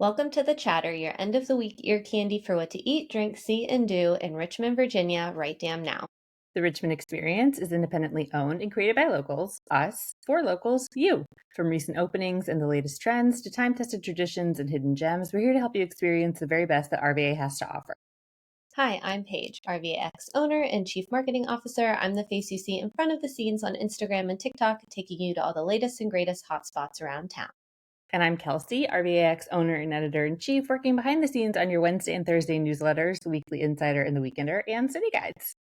Welcome to The Chatter, your end of the week ear candy for what to eat, drink, see, and do in Richmond, Virginia, right damn now. The Richmond experience is independently owned and created by locals, us, for locals, you. From recent openings and the latest trends to time-tested traditions and hidden gems, we're here to help you experience the very best that RVA has to offer. Hi, I'm Paige, RVAX owner and chief marketing officer. I'm the face you see in front of the scenes on Instagram and TikTok, taking you to all the latest and greatest hotspots around town. And I'm Kelsey, RVAX owner and editor-in-chief, working behind the scenes on your Wednesday and Thursday newsletters, the Weekly Insider and the Weekender, and City Guides.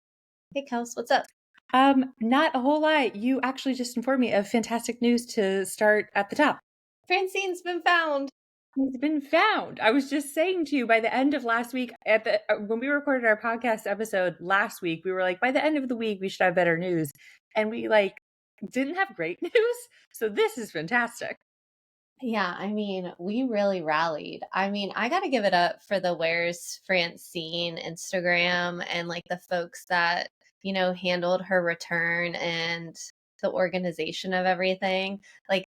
Hey, Kels, what's up? Not a whole lot. You actually just informed me of fantastic news to start at the top. Francine's been found. He's been found. I was just saying to you by the end of last week, when we recorded our podcast episode last week, we were like, by the end of the week, we should have better news. And we didn't have great news. So this is fantastic. Yeah, we really rallied. I got to give it up for the Where's Francine Instagram and the folks that, handled her return and the organization of everything.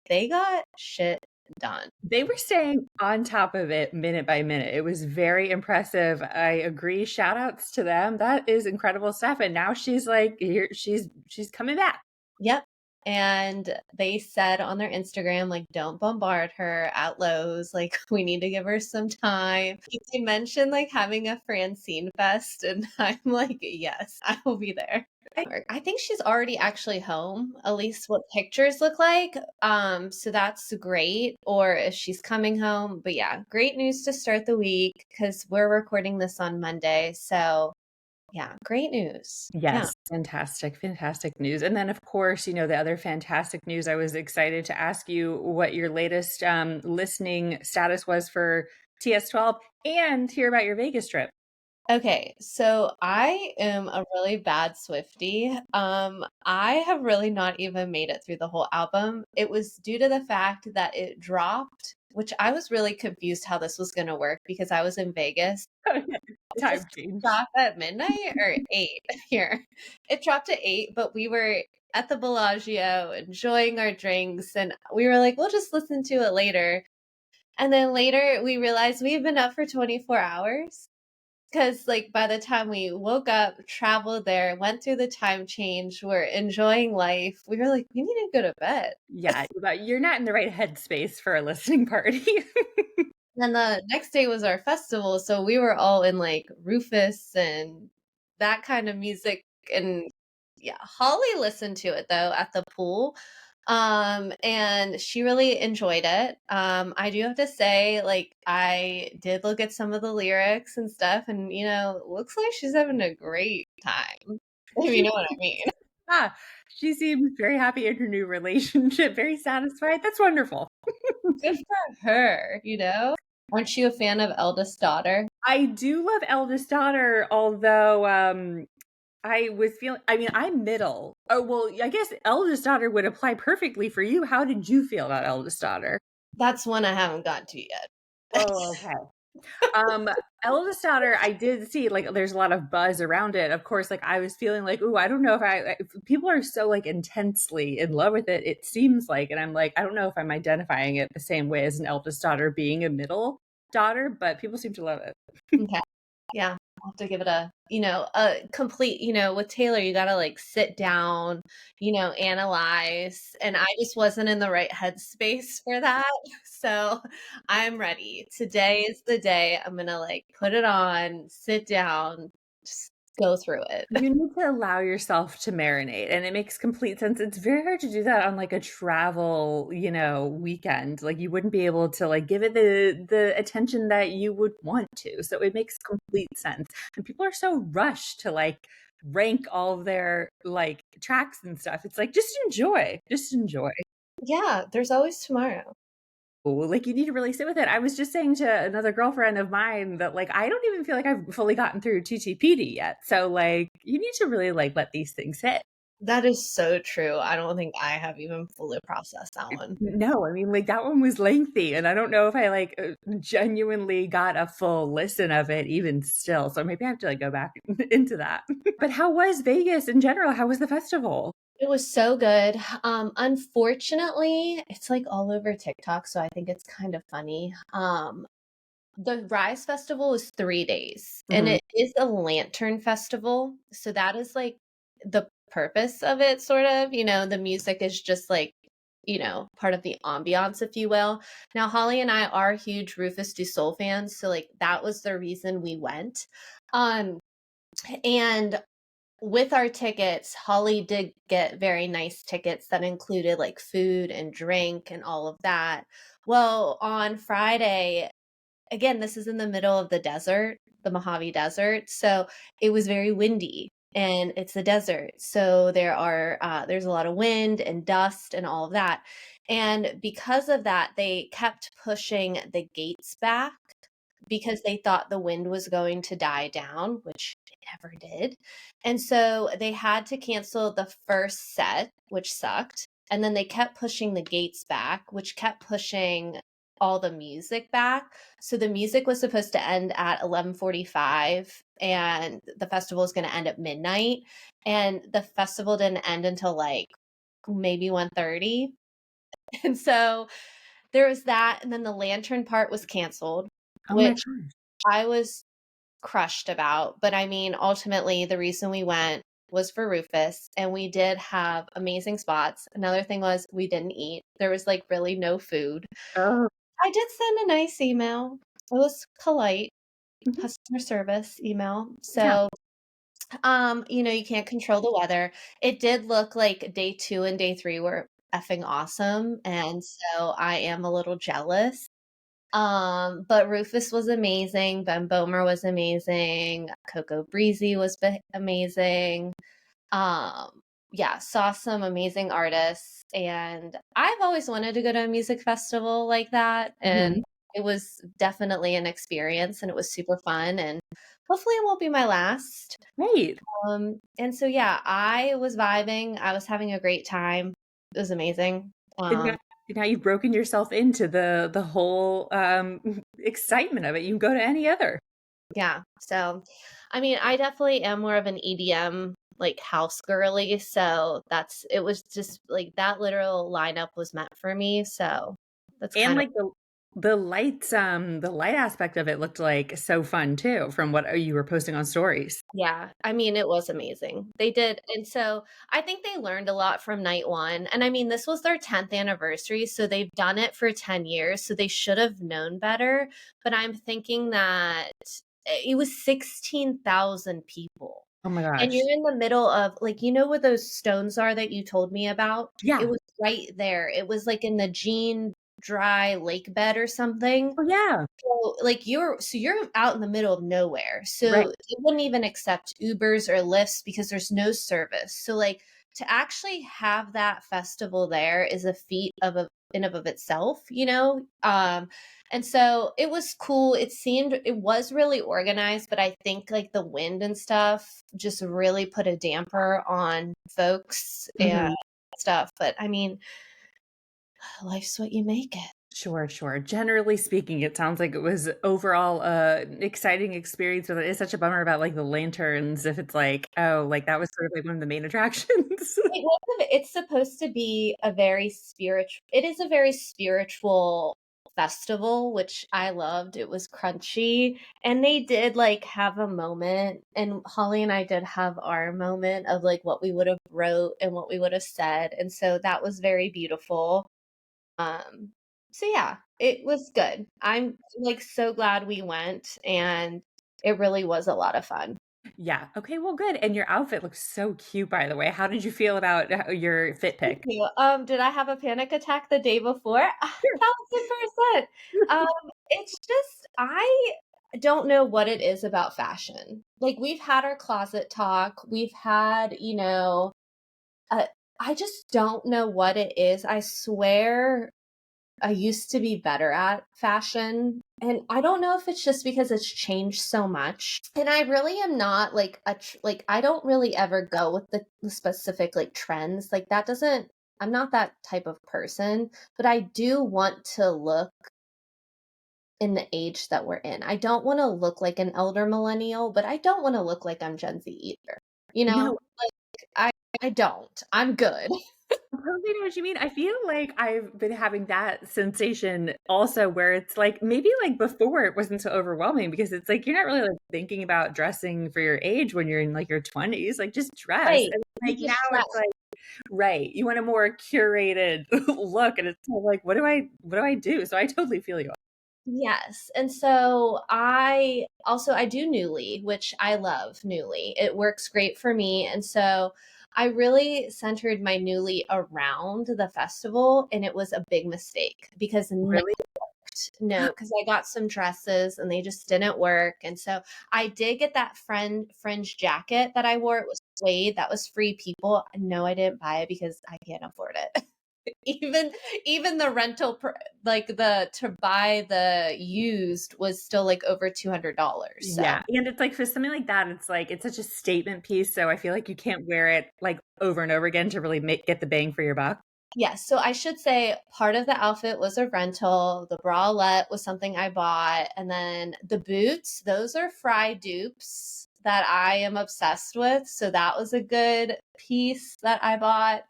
They got shit done. They were staying on top of it minute by minute. It was very impressive. I agree. Shout outs to them. That is incredible stuff. And now she's here, she's coming back. Yep. And they said on their Instagram, don't bombard her at Lowe's. We need to give her some time. They mentioned having a Francine Fest, and I'm like, yes, I will be there. I think she's already actually home, at least what pictures look like. So that's great. Or if she's coming home. But yeah, great news to start the week because we're recording this on Monday. So yeah, great news. Yes, fantastic news. And then, of course, the other fantastic news, I was excited to ask you what your latest listening status was for TS12 and hear about your Vegas trip. Okay, so I am a really bad Swiftie. I have really not even made it through the whole album. It was due to the fact that it dropped, which I was really confused how this was going to work because I was in Vegas. Time change. Dropped at midnight or 8 here. It dropped at 8, but we were at the Bellagio enjoying our drinks, and we were like, we'll just listen to it later. And then later we realized we've been up for 24 hours. Because by the time we woke up, traveled there, went through the time change, we're enjoying life, we were like, we need to go to bed. Yeah, you're not in the right headspace for a listening party. And the next day was our festival, so we were all in Rufus and that kind of music. And yeah, Holly listened to it though at the pool. And she really enjoyed it. I do have to say, I did look at some of the lyrics and stuff, and looks like she's having a great time. If you know what I mean. Ah, she seems very happy in her new relationship, very satisfied. That's wonderful. Good for her, Aren't you a fan of Eldest Daughter? I do love Eldest Daughter, although I was feeling, I'm middle. Oh, well, I guess Eldest Daughter would apply perfectly for you. How did you feel about Eldest Daughter? That's one I haven't got to yet. Oh, okay. Eldest Daughter, I did see there's a lot of buzz around it. Of course, I was feeling ooh, I don't know if people are so intensely in love with it. It seems and I'm I don't know if I'm identifying it the same way as an eldest daughter being a middle daughter, but people seem to love it. Okay. Yeah. I'll have to give it a complete, with Taylor, you gotta sit down, analyze. And I just wasn't in the right headspace for that. So I'm ready. Today is the day I'm gonna put it on, sit down, just go through it. You need to allow yourself to marinate, and it makes complete sense. It's very hard to do that on a travel, weekend. You wouldn't be able to give it the attention that you would want to. So it makes complete sense. And people are so rushed to rank all of their tracks and stuff. It's just enjoy. Just enjoy. Yeah, there's always tomorrow. You need to really sit with it. I was just saying to another girlfriend of mine that I don't even feel like I've fully gotten through TTPD yet. So you need to really let these things hit. That is so true. I don't think I have even fully processed that one. No, that one was lengthy, and I don't know if I genuinely got a full listen of it even still. So maybe I have to go back into that. But how was Vegas in general? How was the festival? It was so good. Unfortunately, it's all over TikTok, so I think it's kind of funny. The Rise Festival is 3 days, and Mhm. it is a lantern festival, so that is, like, the purpose of it, sort of, the music is just, like, part of the ambiance, if you will. Now, Holly and I are huge Rufus Du Sol fans, so, like, that was the reason we went, um, and with our tickets, Holly did get very nice tickets that included, like, food and drink and all of that. Well, on Friday, again, this is in the middle of the desert, the Mojave Desert, so it was very windy, and it's the desert, so there's a lot of wind and dust and all of that, and because of that, they kept pushing the gates back because they thought the wind was going to die down, which it never did, and so they had to cancel the first set, which sucked, and then they kept pushing the gates back, which kept pushing all the music back. So the music was supposed to end at 11:45 and the festival is going to end at midnight, and the festival didn't end until like maybe 1:30. And so there was that, and then the lantern part was canceled, Oh my which gosh. I was crushed about, but I mean, ultimately the reason we went was for Rufus, and we did have amazing spots. Another thing was we didn't eat. There was like really no food. Oh. I did send a nice email. It was polite Mhm. customer service email. Yeah. So, you can't control the weather. It did look like day 2 and day 3 were effing awesome, and so I am a little jealous. But Rufus was amazing, Ben Bomer was amazing, Coco Breezy was amazing. Um, yeah, saw some amazing artists, and I've always wanted to go to a music festival like that, and Mhm. it was definitely an experience, and it was super fun, and hopefully it won't be my last. Right. And so yeah, I was vibing, I was having a great time. It was amazing. And now you've broken yourself into the whole, excitement of it. You can go to any other. Yeah. So, I mean, I definitely am more of an EDM like house girly. So it was just like that literal lineup was meant for me. So that's And, kind of, like, the lights, the light aspect of it looked, like, so fun too from what, you were posting on stories. yeah. I mean, it was amazing. They did. And so I think they learned a lot from night one. And I mean, this was their 10th anniversary. So they've done it for 10 years. So they should have known better. But I'm thinking that it was 16,000 people. Oh my And gosh. you're in the middle of like, where those stones are that you told me about? It Yeah. was right there. It was like in the Jean Dry lake bed or something. Oh, yeah. So, like, you're out in the middle of nowhere. Right. So they wouldn't even accept Ubers or Lyfts because there's no service. So, like, to actually have that festival there is a feat in of itself, and so it was cool. It was really organized, but I think like the wind and stuff just really put a damper on folks and Mhm. stuff. But I mean, life's what you make it. Sure, sure. Generally speaking, it sounds like it was overall an exciting experience, but it is such a bummer about, like, the lanterns if it's like, oh, like, that was sort of like one of the main attractions. It's supposed to be it is a very spiritual festival, which I loved. It was crunchy, and they did, like, have a moment, and Holly and I did have our moment of, like, what we would have wrote and what we would have said, and so that was very beautiful. Um, so yeah, it was good. I'm, like, so glad we went, and it really was a lot of fun. Yeah. Okay, well, good, and your outfit looks so cute, by the way. How did you feel about, your fit Thank pick? you. Did I have a panic attack the day before? 1,000%. Um, it's just I don't know what it is about fashion. Like, we've had our closet talk. We've had, uh, I just don't know what it is. I swear I used to be better at fashion. And I don't know if it's just because it's changed so much. And I really am not like like I don't really ever go with the specific like trends. Like that doesn't I'm not that type of person, but I do want to look in the age that we're in. I don't want to look like an elder millennial, but I don't want to look like I'm Gen Z either. You know? No, Like I don't. I'm good. I totally know what you mean. I feel like I've been having that sensation also where it's like maybe like before it wasn't so overwhelming because it's like you're not really like thinking about dressing for your age when you're in like your 20s, like just dress. Right. And You like now just it's like right, you want a more curated look and it's kind of like what do I do? So I totally feel you. Yes. And so I do Newly, which I love Newly. It works great for me. And so I really centered my Newly around the festival, and it was a big mistake because Really? no, because I got some dresses and they just didn't work. And so I did get that fringe jacket that I wore. It was suede. That was Free People. No, I didn't buy it because I can't afford it. even even the like the to buy the used was still like over $200. So Yeah. And it's like for something like that, it's like it's such a statement piece. So I feel like you can't wear it like over and over again to really get the bang for your buck. yes, so I should say part of the outfit was a rental. The bralette was something I bought, and then the boots, those are Fry dupes that I am obsessed with. So that was a good piece that I bought.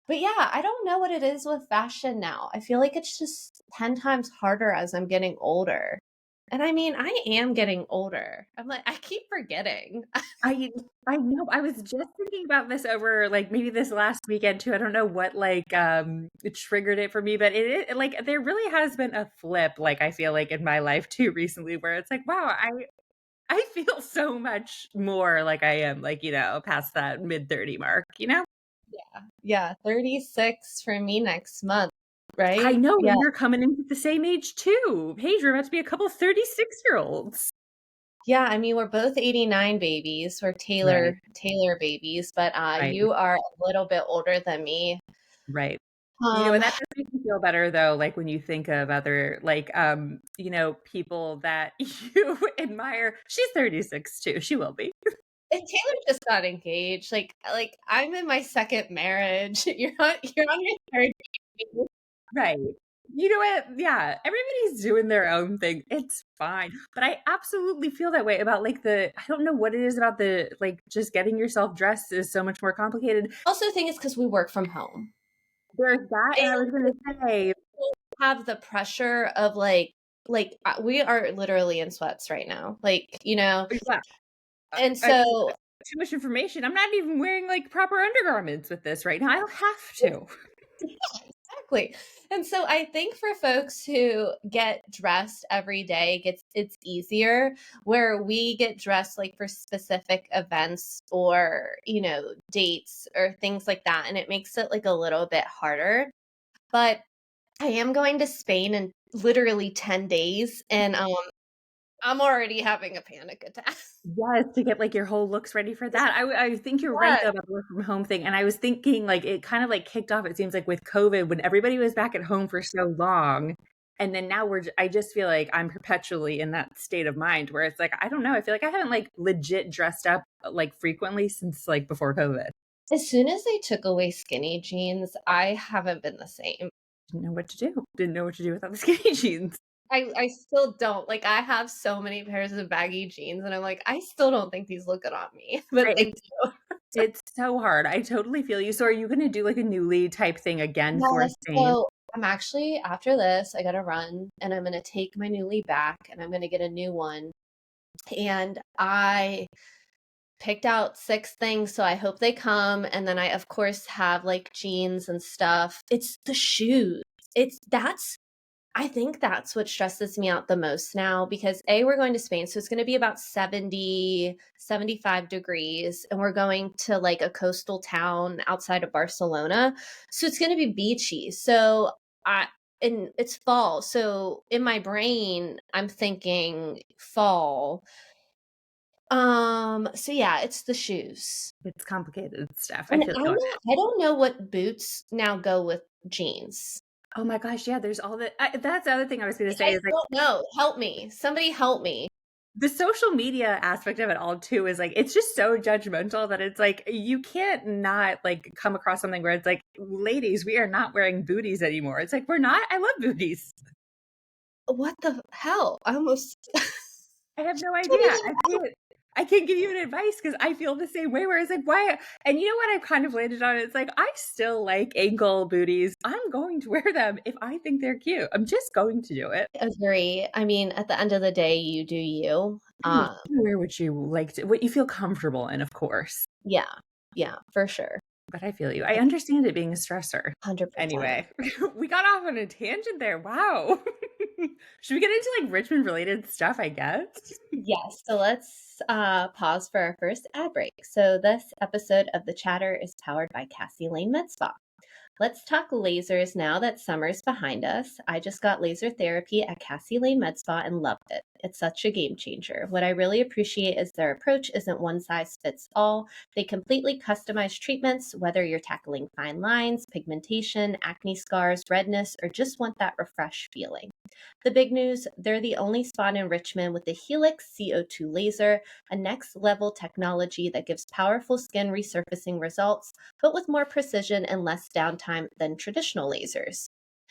But yeah, I don't know what it is with fashion now. I feel like it's just 10 times harder as I'm getting older. And I mean, I am getting older. I'm like, I keep forgetting. I I know. I was just thinking about this over like maybe this last weekend too. I don't know what like it triggered it for me, but it like there really has been a flip like I feel like in my life too recently where it's like wow, I feel so much more like I am like, past that mid 30 mark, you know? Yeah, 36 for me next month, I right? know, Yeah. and you're coming into the same age too. Paige, we're about to be a couple 36-year-olds. Yeah, I mean, we're both 89 babies. We're Right, Taylor babies, but right, you are a little bit older than me. right. Um, And that does make me feel better though, like when you think of other like people that you admire. She's 36 too. She will be. and Taylor just got engaged. Like I'm in my second marriage. You're on your third. Right. You know what? Yeah, everybody's doing their own thing. It's fine. But I absolutely feel that way about like I don't know what it is about the like just getting yourself dressed is so much more complicated. Also, think it's because we work from home. There's that, and I was gonna say, Have the pressure of we are literally in sweats right now, yeah, and I mean, so too much information. I'm not even wearing like proper undergarments with this right now. I'll have to. exactly. And so I think for folks who get dressed every day, it's easier where we get dressed like for specific events or, dates or things like that. And it makes it like a little bit harder. But I am going to Spain in literally 10 days, and I'm already having a panic attack. Yes, to get like your whole looks ready for that. I think you're right Yeah. though about the work from home thing. And I was thinking like it kind of like kicked off, it seems like with COVID when everybody was back at home for so long. And then now I just feel like I'm perpetually in that state of mind where it's like, I don't know. I feel like I haven't like legit dressed up like frequently since like before COVID. As soon as they took away skinny jeans, I haven't been the same. Didn't know what to do. Didn't know what to do without the skinny jeans. I still don't. Like, I have so many pairs of baggy jeans, and I'm like, I still don't think these look good on me. But Right. thank you. It's so hard. I totally feel you. So are you going to do like a Newly type thing again for Yes. Spain? So I'm actually, after this, I got to run, and I'm going to take my Newly back, and I'm going to get a new one. And I picked out 6 things, so I hope they come. And then I, of course, have like jeans and stuff. It's the shoes. I think that's what stresses me out the most now because we're going to Spain. So it's going to be about 75 degrees. And we're going to like a coastal town outside of Barcelona. So it's going to be beachy. And it's fall. So in my brain, I'm thinking fall. So yeah, it's the shoes. It's complicated stuff. I And feel you. I don't know what boots now go with jeans. Oh my gosh, yeah, there's all that's the other thing I was gonna say I is, like, don't know. Help me. Somebody help me. the social media aspect of it all too is, like, it's just so judgmental that it's, like, you can't not, like, come across something where it's like, "Ladies, we are not wearing booties anymore." It's like, "We're not? I love booties." What the hell? I almost I have no don't idea. even I see it I can't give you an advice because I feel the same way where it's like, why? And you know what I've kind of landed on? It's like, I still like ankle booties. I'm going to wear them if I think they're cute. I'm just going to do it. Agree. I mean, at the end of the day, you do you. You wear what you like to, what you feel comfortable in, of course. Yeah. Yeah, for sure. But I feel you. I understand it being a stressor. 100%. Anyway, we got off on a tangent there. Wow. Should we get into like Richmond related stuff, I guess? Yes, so let's pause for our first ad break. So this episode of The Chatter is powered by Cassie Lane Med Spa. Let's talk lasers now that summer's behind us. I just got laser therapy at Cassie Lane Med Spa and loved it. It's such a game changer. What I really appreciate is their approach isn't one size fits all. They completely customize treatments, whether you're tackling fine lines, pigmentation, acne scars, redness, or just want that refreshed feeling. The big news, they're the only spa in Richmond with the Helix CO2 laser, a next level technology that gives powerful skin resurfacing results, but with more precision and less downtime than traditional lasers.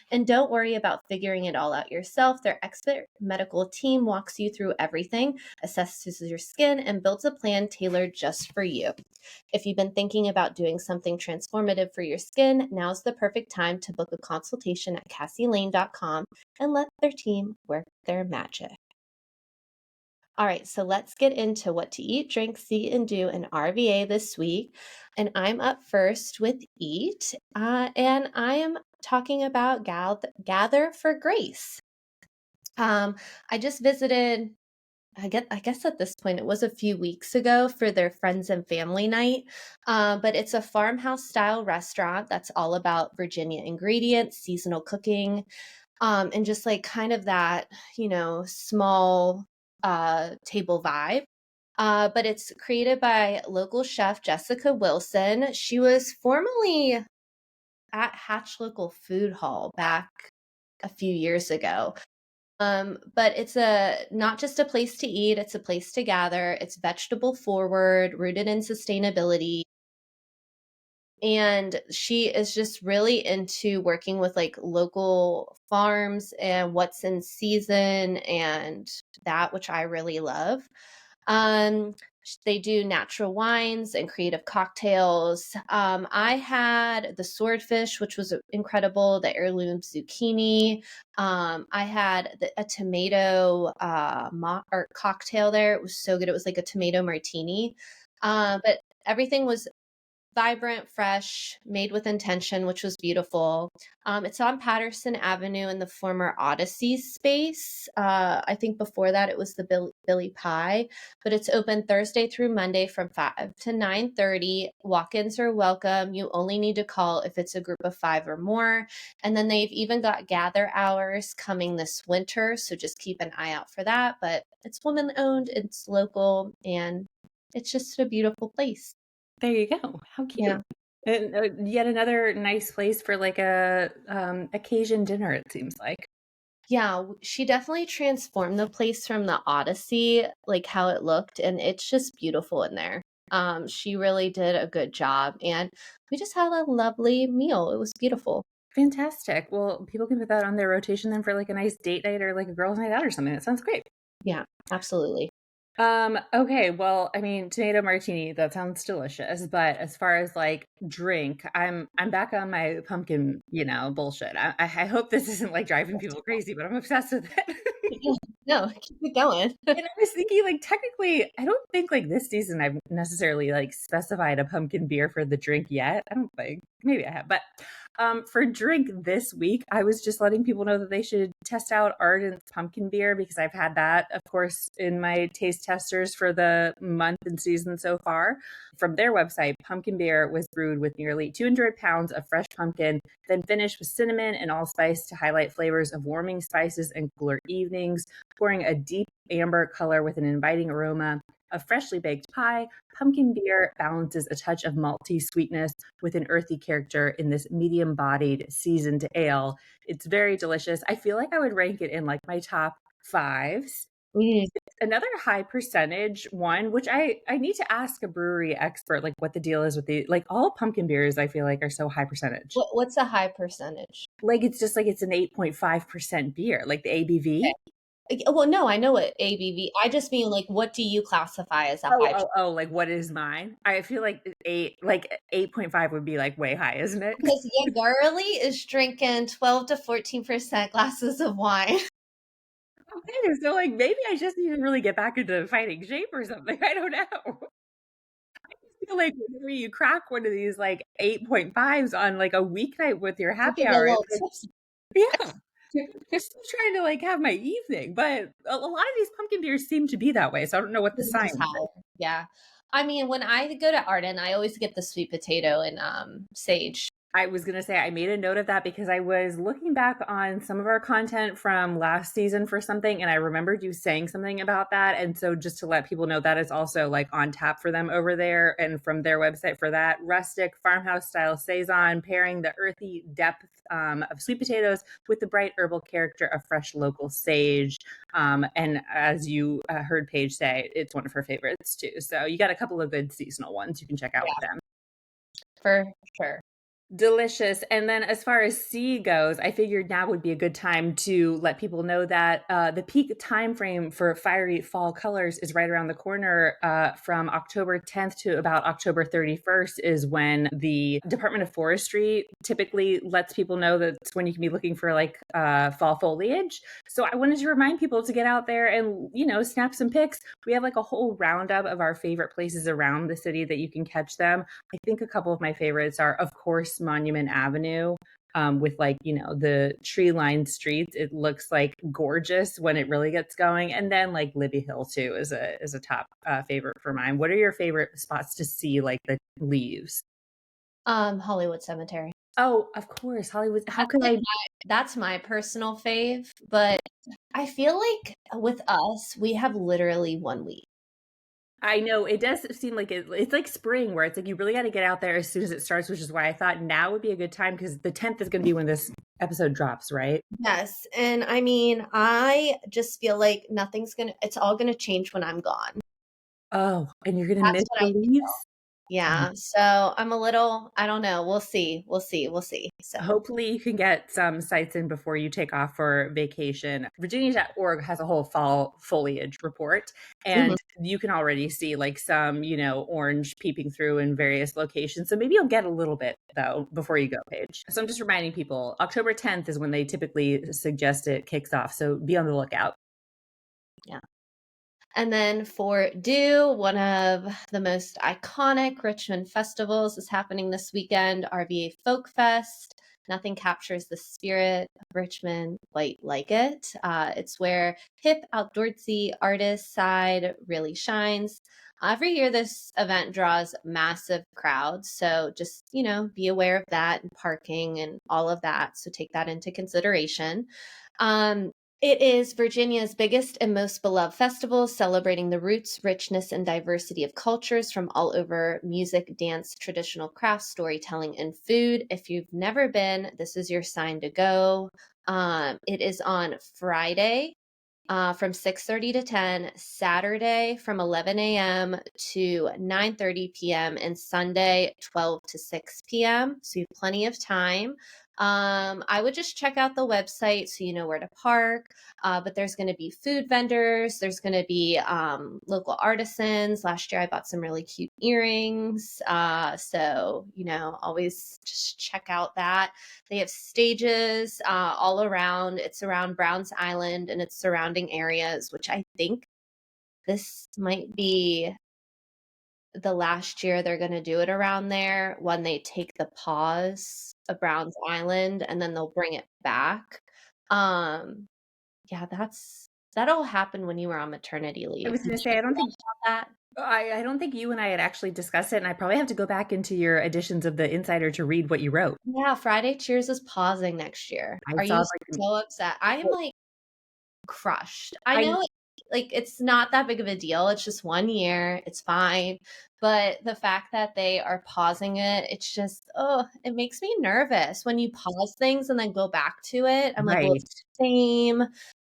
And don't worry about figuring it all out yourself. Their expert medical team walks you through everything, assesses your skin, and builds a plan tailored just for you. If you've been thinking about doing something transformative for your skin, now's the perfect time to book a consultation at cassielane.com and let their team work their magic. All right, so let's get into what to eat, drink, see, and do in RVA this week. And I'm up first with eat, and I am talking about Gather for Grace. I just visited. I guess at this point it was a few weeks ago for their friends and family night. But it's a farmhouse style restaurant that's all about Virginia ingredients, seasonal cooking, and just like kind of that, small table vibe. But it's created by local chef Jessica Wilson. She was formerly at Hatch Local Food Hall back a few years ago. But it's not just a place to eat, it's a place to gather. It's vegetable forward, rooted in sustainability. And she is just really into working with like local farms and what's in season and that, which I really love. Um, they do natural wines and creative cocktails. I had the swordfish, which was incredible, the heirloom zucchini. I had a tomato or cocktail there. It was so good. It was like a tomato martini. But everything was vibrant, fresh, made with intention, which was beautiful. It's on Patterson Avenue in the former Odyssey space. I think before that it was the Billy Pie, but it's open Thursday through Monday from 5 to 9:30. Walk-ins are welcome. You only need to call if it's a group of 5 or more. And then they've even got gather hours coming this winter, so just keep an eye out for that. But it's woman-owned, it's local, and it's just a beautiful place. There you go. How cute. Yeah. And yet another nice place for like a occasion dinner, it seems like. Yeah, she definitely transformed the place from the Odyssey, like how it looked, and it's just beautiful in there. She really did a good job, and we just had a lovely meal. It was beautiful. Fantastic. Well, people can put that on their rotation then for like a nice date night or like a girls' night out or something. That sounds great. Yeah, absolutely. Okay, well, I mean, tomato martini, that sounds delicious, but as far as like drink, I'm back on my pumpkin, bullshit. I hope this isn't like driving people crazy, but I'm obsessed with it. Yeah, no, keep it going. And I was thinking, like, technically, I don't think like this season I've necessarily like specified a pumpkin beer for the drink yet. I don't think. Maybe I have, but for drink this week, I was just letting people know that they should test out Ardent's pumpkin beer because I've had that, of course, in my taste testers for the month and season so far. From their website, pumpkin beer was brewed with nearly 200 pounds of fresh pumpkin, then finished with cinnamon and allspice to highlight flavors of warming spices and cooler evenings, pouring a deep amber color with an inviting aroma of freshly baked pie. Pumpkin beer balances a touch of malty sweetness with an earthy character in this medium-bodied seasoned ale. It's very delicious. I feel like I would rank it in like my top 5s. Mm. Another high percentage one, which I need to ask a brewery expert, like what the deal is with the, like all pumpkin beers, I feel like are so high percentage. What's a high percentage? Like it's just like it's an 8.5% beer, like the ABV. Okay. Well, no, I know what ABV. I just mean like, what do you classify as a high? Like what is mine? I feel like 8.5 would be like way high, isn't it? Because yeah, Garly is drinking 12 to 14% glasses of wine. Okay, so like maybe I just need to really get back into fighting shape or something. I don't know. I feel like whenever you crack one of these like 8.5s on like a weeknight with your You happy get a hour, it's little like, tipsy. yeah. I'm still trying to like have my evening, but a lot of these pumpkin beers seem to be that way. So I don't know what the This sign is is. higher. Yeah. I mean, when I go to Ardent, I always get the sweet potato and sage. I was going to say, I made a note of that because I was looking back on some of our content from last season for something, and I remembered you saying something about that. And so, just to let people know, that is also like on tap for them over there and from their website for that rustic farmhouse style saison, pairing the earthy depth of sweet potatoes with the bright herbal character of fresh local sage. And as you heard Paige say, it's one of her favorites too. So, you got a couple of good seasonal ones you can check out with Yeah, them. for sure. Delicious. And then as far as C goes, I figured now would be a good time to let people know that the peak time frame for fiery fall colors is right around the corner. From October 10th to about October 31st is when the Department of Forestry typically lets people know that's when you can be looking for like fall foliage. So I wanted to remind people to get out there and, you know, snap some pics. We have like a whole roundup of our favorite places around the city that you can catch them. I think a couple of my favorites are, of course, Monument Avenue, with like, you know, the tree lined streets. It looks like gorgeous when it really gets going. And then like Libby Hill too is a top favorite for mine. What are your favorite spots to see like the leaves? Hollywood Cemetery. Oh, of course, Hollywood. How That's could like I? that's my personal fave, but I feel like with us, we have literally 1 week. I know it does seem like it's like spring where it's like you really got to get out there as soon as it starts, which is why I thought now would be a good time because the 10th is going to be when this episode drops, right? Yes, and I mean, I just feel like it's all gonna change when I'm gone. Oh, and you're going to That's miss what the I feel. leaves? Yeah, so I'm a little, I don't know. We'll see. We'll see. We'll see. So, Hopefully, you can get some sites in before you take off for vacation. Virginia.org has a whole fall foliage report, mhm. and you can already see like some, you know, orange peeping through in various locations. So maybe you'll get a little bit though before you go, Paige. So I'm just reminding people October 10th is when they typically suggest it kicks off. So be on the lookout. Yeah. And then for Dew, one of the most iconic Richmond festivals is happening this weekend, RVA Folk Fest. Nothing captures the spirit of Richmond quite like it. It's where hip, outdoorsy artist side really shines. Every year, this event draws massive crowds. So just, you know, be aware of that and parking and all of that. So take that into consideration. Um, it is Virginia's biggest and most beloved festival, celebrating the roots, richness, and diversity of cultures from all over music, dance, traditional crafts, storytelling, and food. If you've never been, this is your sign to go. It is on Friday from 6:30 to 10, Saturday from 11 a.m. to 9:30 p.m., and Sunday 12 to 6 p.m. So you have plenty of time. I would just check out the website so you know where to park. But there's going to be food vendors. There's going to be local artisans. Last year I bought some really cute earrings. So, you know, always just check out that. They have stages all around. It's around Browns Island and its surrounding areas, which I think this might be the last year they're going to do it around there when they take the pause of Browns Island and then they'll bring it back. Um, yeah, that'll happen when you were on maternity I leave. was Did going to you say, I don't know think about that? I don't think you and I had actually discussed it, and I probably have to go back into your editions of the Insider to read what you wrote. Yeah, Friday Cheers is pausing next year. I Are saw you like so upset? I am like crushed. I I know like it's not that big of a deal. It's just 1 year. It's fine. But the fact that they are pausing it, it's just it makes me nervous when you pause things and then go back to it. I'm like, well, right. it's the same.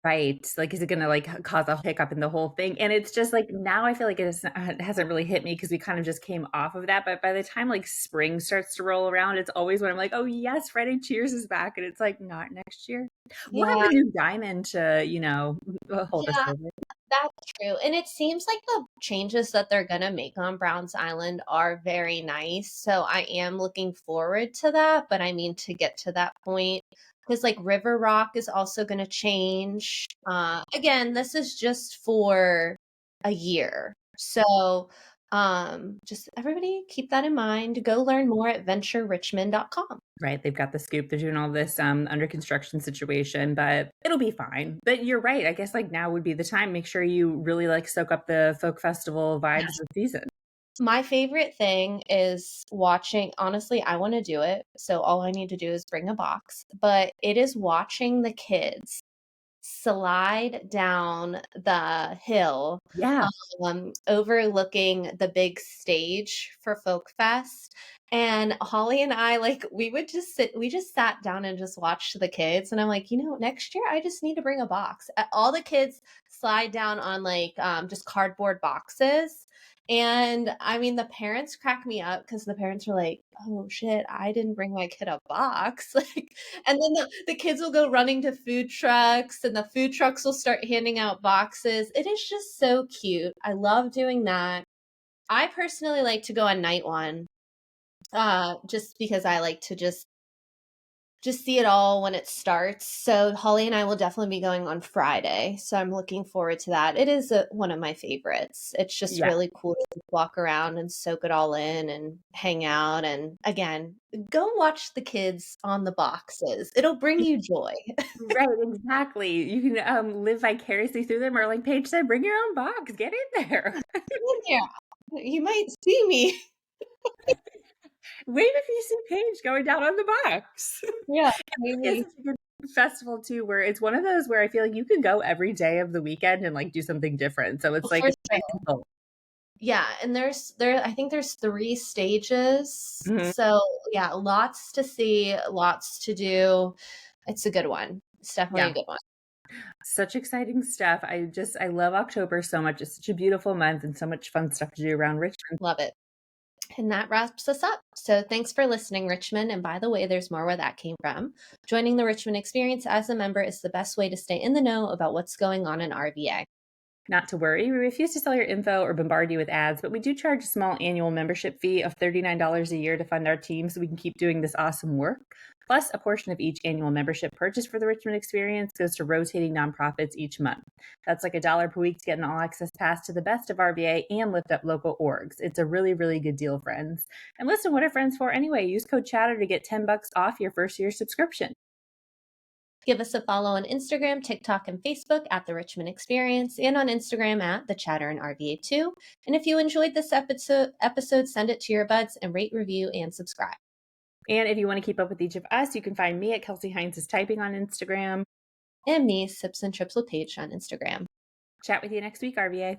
Right. Like, is it gonna, like, cause a hiccup in the whole thing? And it's just, like, now I feel like it hasn't really hit me because we kind of just came off of that, but by the time, like, spring starts to roll around, it's always when I'm like, "Oh, yes, Friday Cheers is back," and it's like, "Not next year." We'll have Yeah, the new diamond to, hold us yeah, over. that's true. And it seems like the changes that they're gonna make on Browns Island are very nice. So I am looking forward to that. But I mean, to get to that point, because like River Rock is also gonna change. Again, this is just for a year. So just everybody keep that in mind. Go learn more at venturerichmond.com. Right, they've got the scoop, they're doing all this, under construction situation, but it'll be fine. But you're right, I guess, like, now would be the time, make sure you really, like, soak up the folk festival vibes of the season. My favorite thing is watching, honestly, I wanna do it, so all I need to do is bring a box, but it is watching the kids slide down the hill, Yeah. overlooking the big stage for Folk Fest, and Holly and I, like, we just sat down and just watched the kids, and I'm like, "You know, next year I just need to bring a box." All the kids slide down on, like, just cardboard boxes, and, I mean, the parents crack me up because the parents are like, "Oh, shit, I didn't bring my kid a box," like, and then the kids will go running to food trucks, and the food trucks will start handing out boxes. It is just so cute. I love doing that. I personally like to go on night one, just because I like to just see it all when it starts. So Holly and I will definitely be going on Friday. So I'm looking forward to that. It is one of my favorites. It's just Yeah. really cool to walk around and soak it all in and hang out. And again, go watch the kids on the boxes. It'll bring you joy. Right, exactly. You can, live vicariously through them or like Paige said, bring your own box, get in there. Yeah, you might see me. Wave if you see Paige going down on the box. Yeah, It is maybe. such a good festival too, where it's one of those where I feel like you could go every day of the weekend and, like, do something different. So it's like For it's nice sure. and full. Yeah, and I think there's 3 stages. Mhm. So, yeah, lots to see, lots to do. It's a good one. It's definitely a Yeah. good one. Such exciting stuff. I love October so much. It's such a beautiful month and so much fun stuff to do around Richmond. Love it. And that wraps us up. So thanks for listening, Richmond. And by the way, there's more where that came from. Joining the Richmond Experience as a member is the best way to stay in the know about what's going on in RVA. Not to worry, we refuse to sell your info or bombard you with ads, but we do charge a small annual membership fee of $39 a year to fund our team so we can keep doing this awesome work. Plus, a portion of each annual membership purchase for the Richmond Experience goes to rotating nonprofits each month. That's like $1 per week to get an all access pass to the best of RVA and lift up local orgs. It's a really, really good deal, friends. And listen, what are friends for anyway? Use code Chatter to get $10 off your first year subscription. Give us a follow on Instagram, TikTok, and Facebook at The Richmond Experience, and on Instagram at The Chatter and RVA2. And if you enjoyed this episode, send it to your buds and rate, review, and subscribe. And if you want to keep up with each of us, you can find me at Kelsey Hines is Typing on Instagram. And me, Sips and Trips with Paige on Instagram. Chat with you next week, RVA.